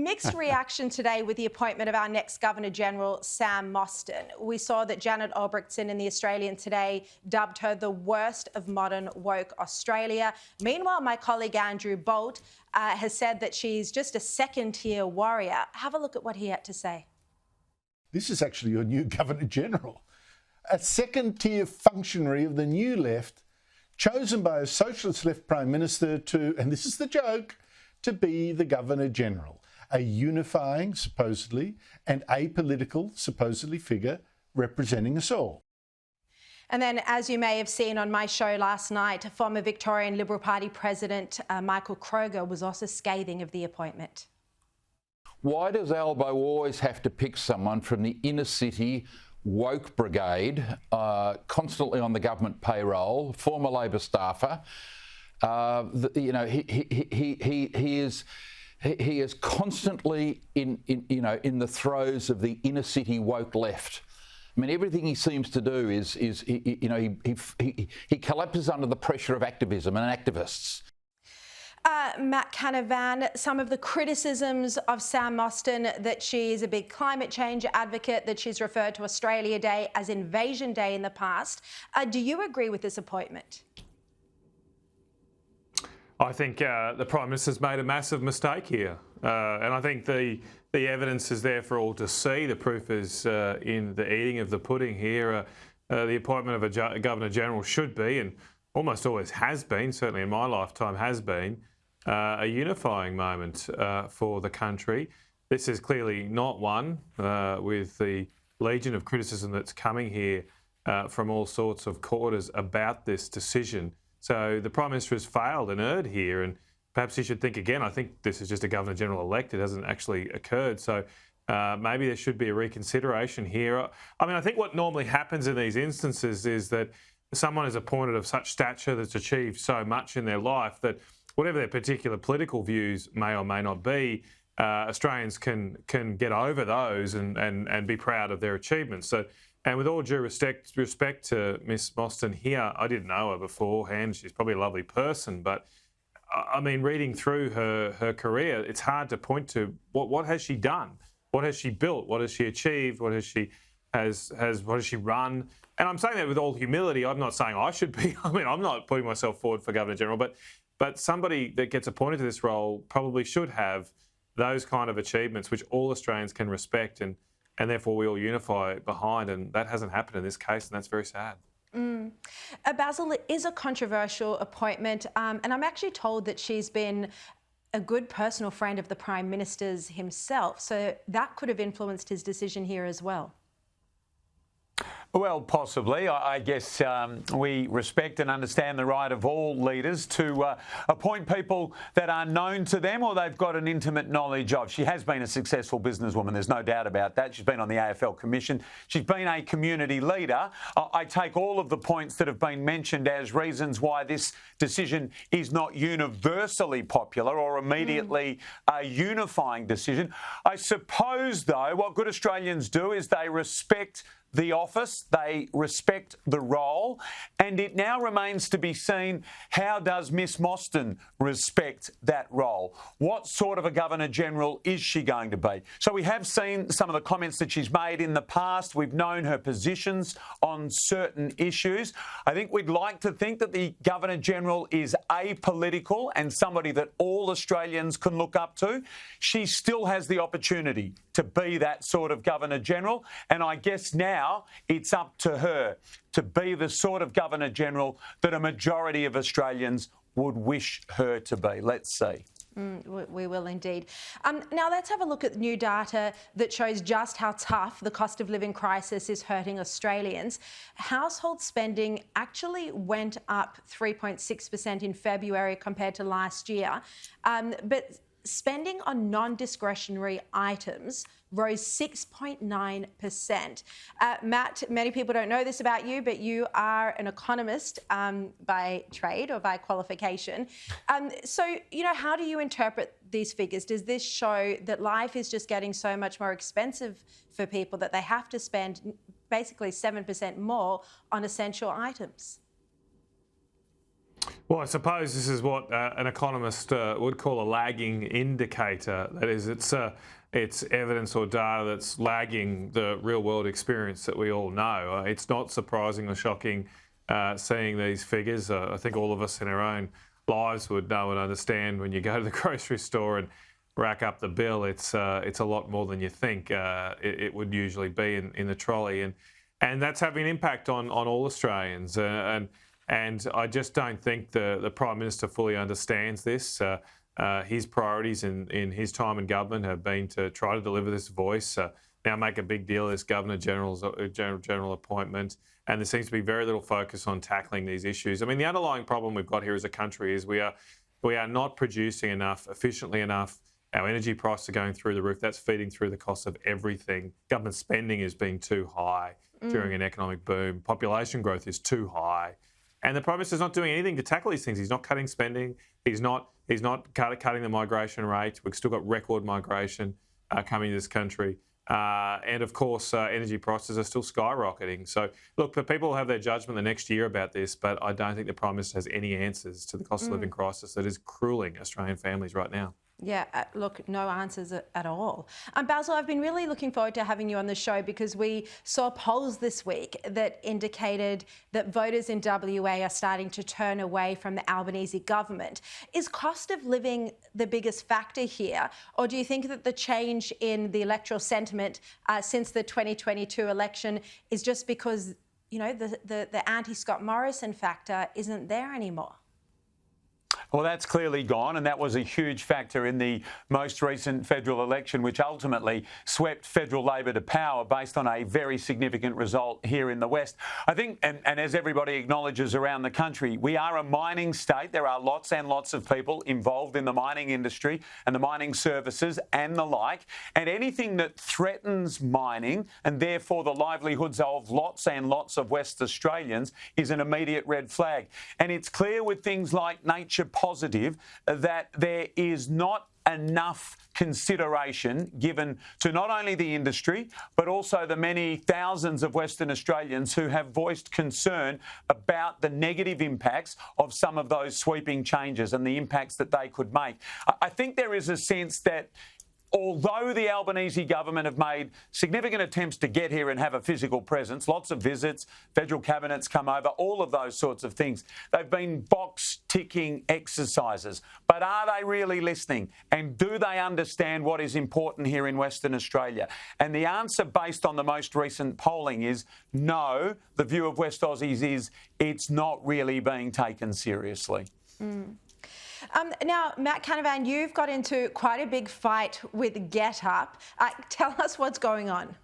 mixed reaction today with the appointment of our next Governor-General, Sam Mostyn. We saw that Janet Albrechtson in The Australian today dubbed her the worst of modern woke Australia. Meanwhile, my colleague Andrew Bolt has said that she's just a second-tier warrior. Have a look at what he had to say. This is actually your new Governor-General, a second-tier functionary of the new left, chosen by a socialist left Prime Minister to, and this is the joke, to be the Governor-General, a unifying, supposedly, and apolitical, supposedly, figure representing us all. And then, as you may have seen on my show last night, former Victorian Liberal Party President Michael Kroger was also scathing of the appointment. Why does Albo always have to pick someone from the inner city woke brigade, constantly on the government payroll, former Labor staffer? He is constantly in the throes of the inner city woke left. I mean, everything he seems to do is he collapses under the pressure of activism and activists. Matt Canavan, some of the criticisms of Sam Mostyn, that she's a big climate change advocate, that she's referred to Australia Day as Invasion Day in the past. Do you agree with this appointment? I think the Prime Minister's made a massive mistake here. And I think the evidence is there for all to see. The proof is in the eating of the pudding here. The appointment of a Governor-General should be, and almost always has been, certainly in my lifetime has been, a unifying moment for the country. This is clearly not one, with the legion of criticism that's coming here from all sorts of quarters about this decision. So the Prime Minister has failed and erred here, and perhaps he should think again. I think this is just a Governor-General elect. It hasn't actually occurred. So maybe there should be a reconsideration here. I mean, I think what normally happens in these instances is that someone is appointed of such stature that's achieved so much in their life that whatever their particular political views may or may not be, Australians can get over those and be proud of their achievements. So, and with all due respect to Miss Mostyn here, I didn't know her beforehand. She's probably a lovely person, but I mean, reading through her career, it's hard to point to what has she done, what has she built, what has she achieved, what has she run. And I'm saying that with all humility. I'm not saying I should be. I mean, I'm not putting myself forward for Governor-General, but somebody that gets appointed to this role probably should have those kind of achievements which all Australians can respect and therefore we all unify behind. And that hasn't happened in this case, and that's very sad. Basil, it is a controversial appointment, and I'm actually told that she's been a good personal friend of the Prime Minister's himself, so that could have influenced his decision here as well. Well, possibly. I guess we respect and understand the right of all leaders to appoint people that are known to them or they've got an intimate knowledge of. She has been a successful businesswoman, there's no doubt about that. She's been on the AFL Commission. She's been a community leader. I take all of the points that have been mentioned as reasons why this decision is not universally popular or immediately a unifying decision. I suppose, though, what good Australians do is they respect the office, they respect the role, and it now remains to be seen, how does Miss Mostyn respect that role? What sort of a Governor-General is she going to be? So we have seen some of the comments that she's made in the past. We've known her positions on certain issues. I think we'd like to think that the Governor-General is apolitical and somebody that all Australians can look up to. She still has the opportunity to be that sort of Governor-General, and I guess now it's up to her to be the sort of Governor-General that a majority of Australians would wish her to be. Let's see. We will indeed. Now let's have a look at new data that shows just how tough the cost of living crisis is hurting Australians. Household spending actually went up 3.6% in February compared to last year, but spending on non-discretionary items rose 6.9%. Matt, many people don't know this about you, but you are an economist by trade or by qualification. So, how do you interpret these figures? Does this show that life is just getting so much more expensive for people that they have to spend basically 7% more on essential items? Well, I suppose this is what an economist would call a lagging indicator. That is, it's evidence or data that's lagging the real-world experience that we all know. It's not surprising or shocking seeing these figures. I think all of us in our own lives would know and understand when you go to the grocery store and rack up the bill, it's a lot more than you think it would usually be in the trolley. And that's having an impact on all Australians. And I just don't think the Prime Minister fully understands this. His priorities in his time in government have been to try to deliver this voice, now make a big deal of this Governor-General appointment, and there seems to be very little focus on tackling these issues. I mean, the underlying problem we've got here as a country is we are not producing enough, efficiently enough. Our energy prices are going through the roof. That's feeding through the cost of everything. Government spending is being too high during an economic boom. Population growth is too high. And the Prime Minister's not doing anything to tackle these things. He's not cutting spending. He's not cutting the migration rate. We've still got record migration coming to this country. And of course, energy prices are still skyrocketing. So look, the people will have their judgment the next year about this, but I don't think the Prime Minister has any answers to the cost of living crisis that is cruelling Australian families right now. Yeah, look, no answers at all. Basil, I've been really looking forward to having you on the show because we saw polls this week that indicated that voters in WA are starting to turn away from the Albanese government. Is cost of living the biggest factor here, or do you think that the change in the electoral sentiment since the 2022 election is just because, you know, the anti-Scott Morrison factor isn't there anymore? Well, that's clearly gone, and that was a huge factor in the most recent federal election, which ultimately swept federal Labor to power based on a very significant result here in the West. I think, and as everybody acknowledges around the country, we are a mining state. There are lots and lots of people involved in the mining industry and the mining services and the like, and anything that threatens mining and therefore the livelihoods of lots and lots of West Australians is an immediate red flag. And it's clear with things like Nature Positive that there is not enough consideration given to not only the industry but also the many thousands of Western Australians who have voiced concern about the negative impacts of some of those sweeping changes and the impacts that they could make. I think there is a sense that although the Albanese government have made significant attempts to get here and have a physical presence, lots of visits, federal cabinets come over, all of those sorts of things, they've been box-ticking exercises. But are they really listening? And do they understand what is important here in Western Australia? And the answer, based on the most recent polling, is no. The view of West Aussies is it's not really being taken seriously. Now, Matt Canavan, you've got into quite a big fight with GetUp. Tell us what's going on.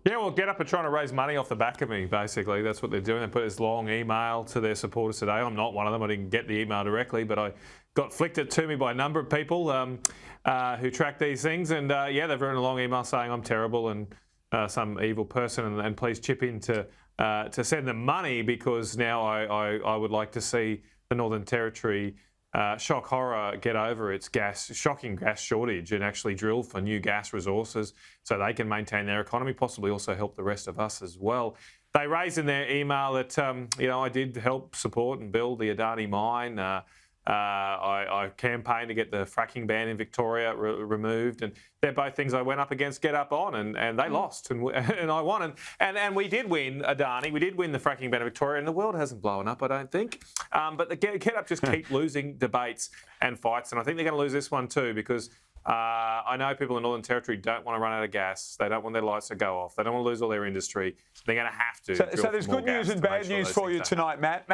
Yeah, well, GetUp are trying to raise money off the back of me, basically. That's what they're doing. They put this long email to their supporters today. I'm not one of them. I didn't get the email directly, but I got flicked it to me by a number of people who track these things. And, yeah, they've written a long email saying I'm terrible and some evil person, and please chip in to send them money because now I would like to see the Northern Territory shock horror get over its shocking gas shortage and actually drill for new gas resources so they can maintain their economy, possibly also help the rest of us as well. They raised in their email that, I did help support and build the Adani mine. I campaigned to get the fracking ban in Victoria removed, and they're both things I went up against GetUp on, and they lost, and I won, and we did win Adani, we did win the fracking ban in Victoria, and the world hasn't blown up, I don't think, but the GetUp just keep losing debates and fights, and I think they're going to lose this one too, because I know people in the Northern Territory don't want to run out of gas. They don't want their lights to go off. They don't want to lose all their industry. They're going to have to. So there's good news and bad news for you tonight, Matt.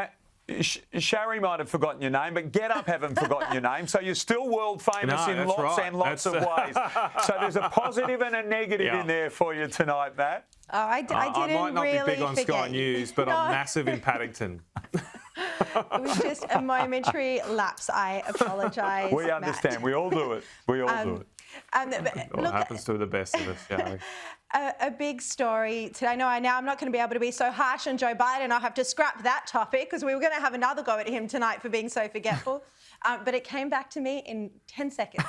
Sharri might have forgotten your name, but GetUp haven't forgotten your name. So you're still world famous in lots and lots of ways. So there's a positive and a negative in there for you tonight, Matt. Oh, I didn't I might not really be big on Sky News, but I'm massive in Paddington. It was just a momentary lapse. I apologise. We understand. Matt. We all do it. We all do it. What happens to the best of us, Sharri? A big story today. I'm not going to be able to be so harsh on Joe Biden. I'll have to scrap that topic because we were going to have another go at him tonight for being so forgetful. But it came back to me in 10 seconds.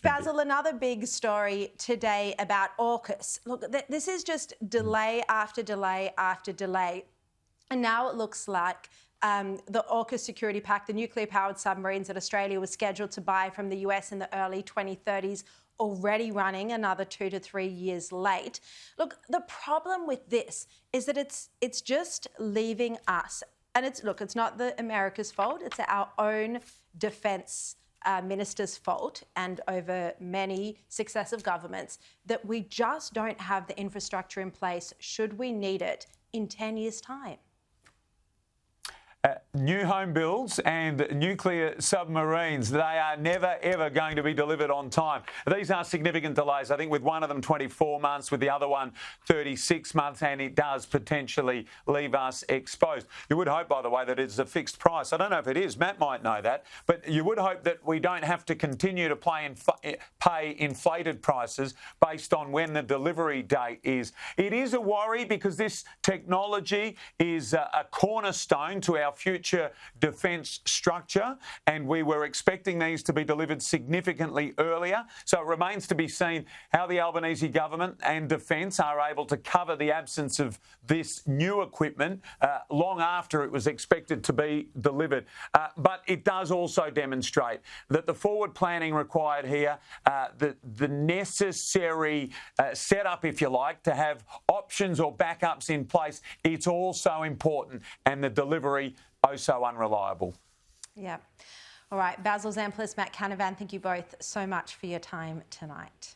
Basil, another big story today about AUKUS. Look, this is just delay after delay after delay. And now it looks like the AUKUS security pack, the nuclear-powered submarines that Australia was scheduled to buy from the US in the early 2030s, already running another 2 to 3 years late. Look, the problem with this is that it's just leaving us, and it's not America's fault. It's our own defence minister's fault, and over many successive governments, that we just don't have the infrastructure in place should we need it in 10 years' time. New home builds and nuclear submarines, they are never, ever going to be delivered on time. These are significant delays. I think with one of them 24 months, with the other one 36 months, and it does potentially leave us exposed. You would hope, by the way, that it's a fixed price. I don't know if it is. Matt might know that. But you would hope that we don't have to continue to pay inflated prices based on when the delivery date is. It is a worry because this technology is a cornerstone to our future defence structure, and we were expecting these to be delivered significantly earlier. So it remains to be seen how the Albanese government and Defence are able to cover the absence of this new equipment long after it was expected to be delivered. But it does also demonstrate that the forward planning required here, the necessary setup, if you like, to have options or backups in place, it's also important, and the delivery oh so unreliable. Yeah. All right, Basil Zamplis, Matt Canavan, thank you both so much for your time tonight.